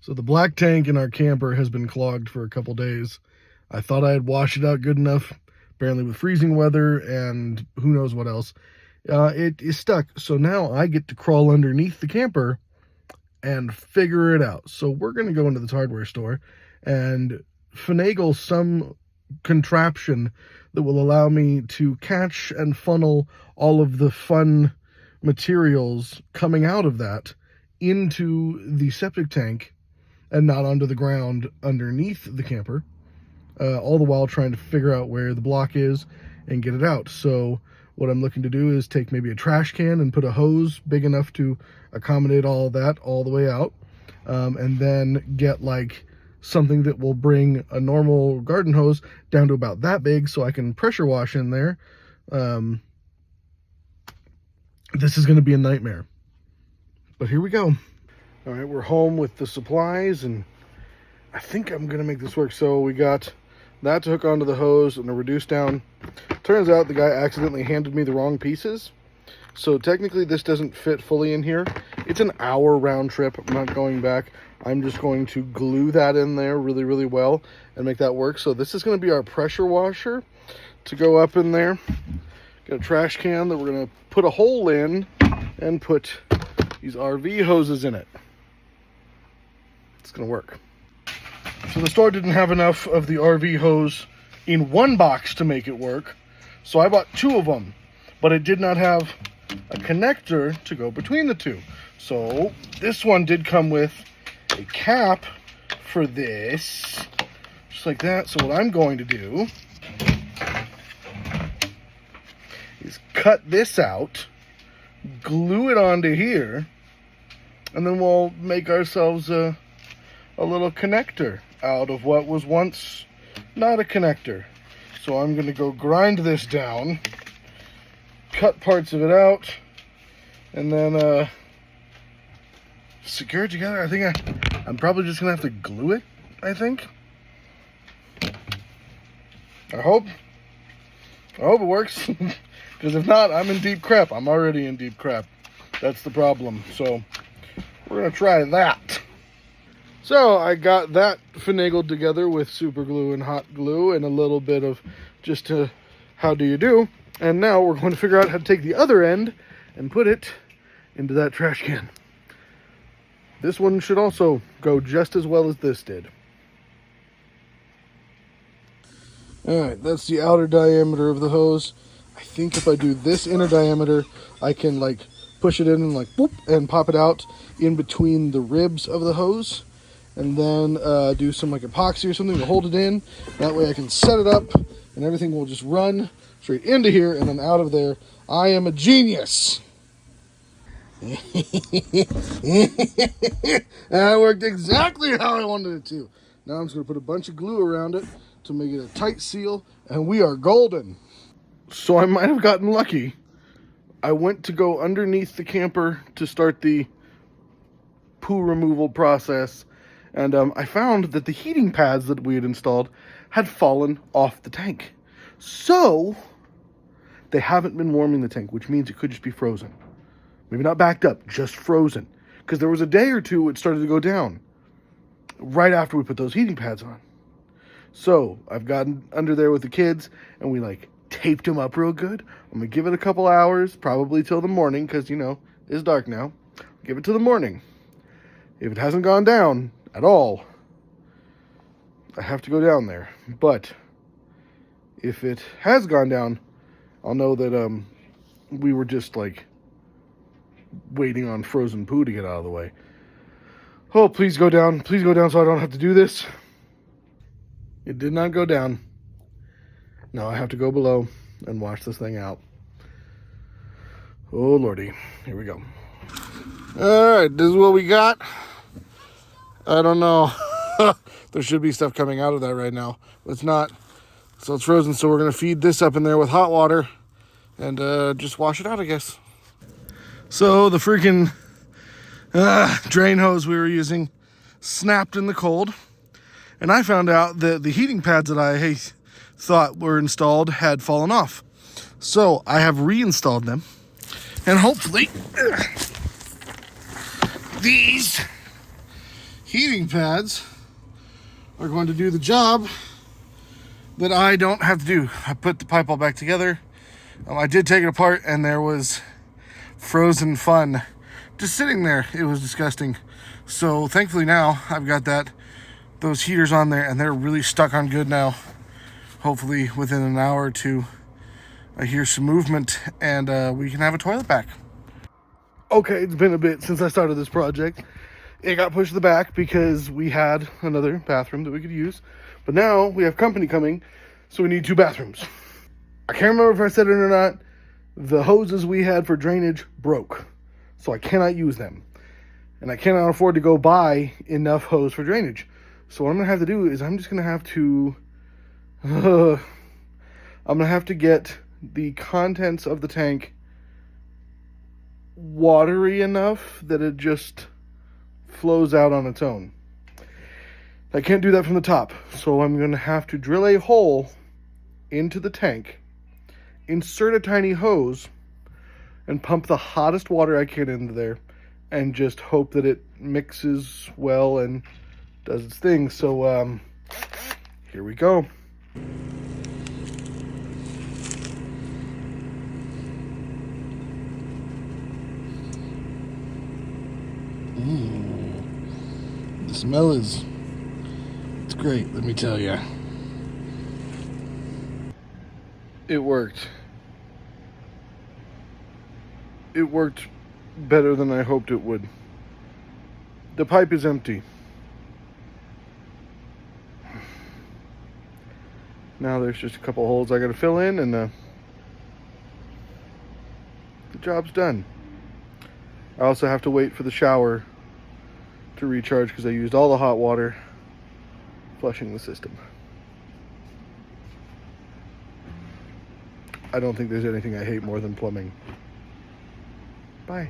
So the black tank in our camper has been clogged for a couple days. I thought I had washed it out good enough. Apparently with freezing weather and who knows what else. It is stuck. So now I get to crawl underneath the camper and figure it out. So we're going to go into this hardware store and finagle some contraption that will allow me to catch and funnel all of the fun materials coming out of that into the septic tank and not onto the ground underneath the camper, all the while trying to figure out where the block is and get it out. So what I'm looking to do is take maybe a trash can and put a hose big enough to accommodate all of that all the way out, and then get like something that will bring a normal garden hose down to about that big so I can pressure wash in there. This is going to be a nightmare, but here we go. All right, we're home with the supplies, and I think I'm going to make this work. So we got that to hook onto the hose and a reduce down. Turns out the guy accidentally handed me the wrong pieces. So technically this doesn't fit fully in here. It's an hour round trip. I'm not going back. I'm just going to glue that in there really, really well and make that work. So this is going to be our pressure washer to go up in there. Got a trash can that we're going to put a hole in and put these RV hoses in it. It's going to work. So the store didn't have enough of the RV hose in one box to make it work. So I bought two of them, but it did not have a connector to go between the two. So this one did come with a cap for this, just like that. So what I'm going to do is cut this out, glue it onto here, and then we'll make ourselves a little connector out of what was once not a connector. So I'm going to go grind this down, cut parts of it out, and then secure it together. I think I'm probably just going to have to glue it, I think. I hope it works. Because if not, I'm in deep crap. I'm already in deep crap. That's the problem. So we're going to try that. So I got that finagled together with super glue and hot glue and a little bit of just how do you do. And now we're going to figure out how to take the other end and put it into that trash can. This one should also go just as well as this did. Alright, that's the outer diameter of the hose. I think if I do this inner diameter, I can like push it in and like whoop and pop it out in between the ribs of the hose. And then do some like epoxy or something to hold it in. That way I can set it up and everything will just run straight into here and then out of there. I am a genius. That worked exactly how I wanted it to. Now I'm just going to put a bunch of glue around it to make it a tight seal, and we are golden. So I might have gotten lucky. I went to go underneath the camper to start the poo removal process, and I found that the heating pads that we had installed had fallen off the tank. So they haven't been warming the tank, which means it could just be frozen. Maybe not backed up, just frozen. Because there was a day or two it started to go down right after we put those heating pads on. So I've gotten under there with the kids and we like taped them up real good. I'm going to give it a couple hours, probably till the morning, because, you know, it's dark now. Give it till the morning. If it hasn't gone down at all, I have to go down there. But if it has gone down, I'll know that we were just like waiting on frozen poo to get out of the way. Oh, please go down. Please go down so I don't have to do this. It did not go down. Now I have to go below and wash this thing out. Oh, Lordy. Here we go. All right, this is what we got. I don't know. There should be stuff coming out of that right now, but it's not. So it's frozen, so we're going to feed this up in there with hot water and just wash it out, I guess. So the freaking drain hose we were using snapped in the cold. And I found out that the heating pads that I thought were installed had fallen off. So I have reinstalled them. And hopefully these heating pads are going to do the job that I don't have to do. I put the pipe all back together. I did take it apart, and there was frozen fun just sitting there. It was disgusting. So thankfully now I've got those heaters on there, and they're really stuck on good now. Hopefully within an hour or two I hear some movement, and we can have a toilet back. Okay, it's been a bit since I started this project. It got pushed to the back because we had another bathroom that we could use, but now we have company coming, so we need 2 bathrooms. I can't remember if I said it or not. The hoses we had for drainage broke, so I cannot use them, and I cannot afford to go buy enough hose for drainage. So what I'm gonna have to do is I'm just gonna have to I'm gonna have to get the contents of the tank watery enough that it just flows out on its own. I can't do that from the top, so I'm going to have to drill a hole into the tank, insert a tiny hose, and pump the hottest water I can into there, and just hope that it mixes well and does its thing. So here we go. The smell it's great, let me tell you. It worked. It worked better than I hoped it would. The pipe is empty. Now there's just a couple holes I gotta fill in, and the job's done. I also have to wait for the shower to recharge because I used all the hot water flushing the system. I don't think there's anything I hate more than plumbing. Bye.